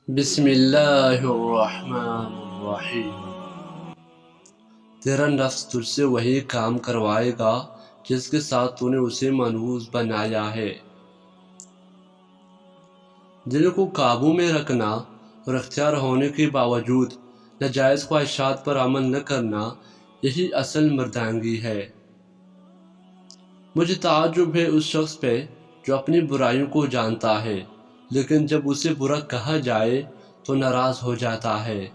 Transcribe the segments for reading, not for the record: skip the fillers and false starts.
بسم اللہ الرحمن الرحیم۔ تیرا نفس تجھ سے وہی کام کروائے گا جس کے ساتھ تو نے اسے منحوس بنایا ہے۔ دل کو قابو میں رکھنا اور اختیار ہونے کے باوجود ناجائز خواہشات پر عمل نہ کرنا، یہی اصل مردانگی ہے۔ مجھے تعجب ہے اس شخص پہ جو اپنی برائیوں کو جانتا ہے لیکن جب اسے برا کہا جائے تو ناراض ہو جاتا ہے۔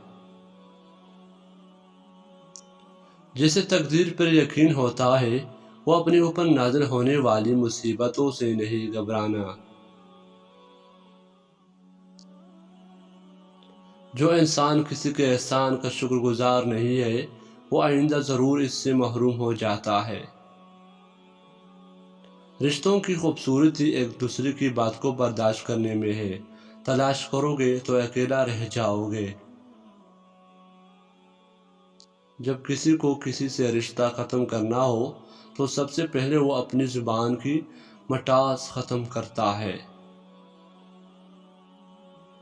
جسے تقدیر پر یقین ہوتا ہے وہ اپنے اوپر نازل ہونے والی مصیبتوں سے نہیں گھبرانا۔ جو انسان کسی کے احسان کا شکر گزار نہیں ہے وہ آئندہ ضرور اس سے محروم ہو جاتا ہے۔ رشتوں کی خوبصورتی ایک دوسرے کی بات کو برداشت کرنے میں ہے۔ تلاش کرو گے تو اکیلا رہ جاؤ گے۔ جب کسی کو کسی سے رشتہ ختم کرنا ہو تو سب سے پہلے وہ اپنی زبان کی مٹاس ختم کرتا ہے۔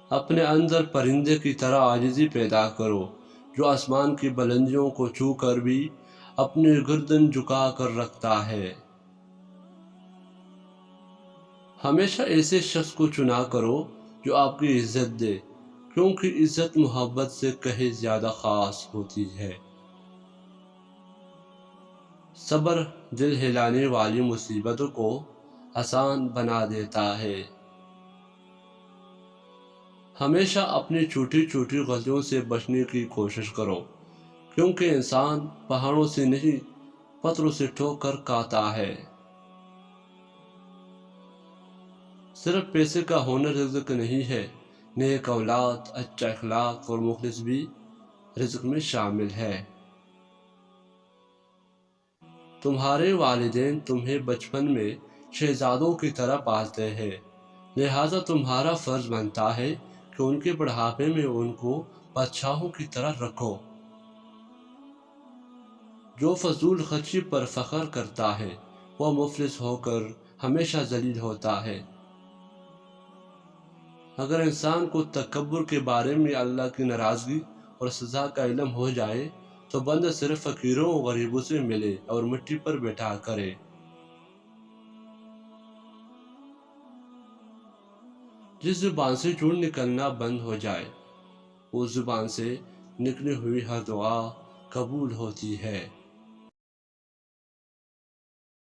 اپنے اندر پرندے کی طرح عاجزی پیدا کرو جو آسمان کی بلندیوں کو چھو کر بھی اپنی گردن جھکا کر رکھتا ہے۔ ہمیشہ ایسے شخص کو چنا کرو جو آپ کی عزت دے، کیونکہ عزت محبت سے کہیں زیادہ خاص ہوتی ہے۔ صبر دل ہلانے والی مصیبتوں کو آسان بنا دیتا ہے۔ ہمیشہ اپنی چھوٹی چھوٹی غلطیوں سے بچنے کی کوشش کرو، کیونکہ انسان پہاڑوں سے نہیں پتھروں سے ٹھوکر کھاتا ہے۔ صرف پیسے کا ہونا رزق نہیں ہے، نیک اولاد، اچھا اخلاق اور مخلص بھی رزق میں شامل ہے۔ تمہارے والدین تمہیں بچپن میں شہزادوں کی طرح پالتے ہیں، لہٰذا تمہارا فرض بنتا ہے کہ ان کے بڑھاپے میں ان کو بادشاہوں کی طرح رکھو۔ جو فضول خرچی پر فخر کرتا ہے وہ مفلس ہو کر ہمیشہ ذلیل ہوتا ہے۔ اگر انسان کو تکبر کے بارے میں اللہ کی ناراضگی اور سزا کا علم ہو جائے تو بندہ صرف فقیروں اور غریبوں سے ملے اور مٹی پر بیٹھا کرے۔ جس زبان سے جھوٹ نکلنا بند ہو جائے اس زبان سے نکلی ہوئی ہر دعا قبول ہوتی ہے۔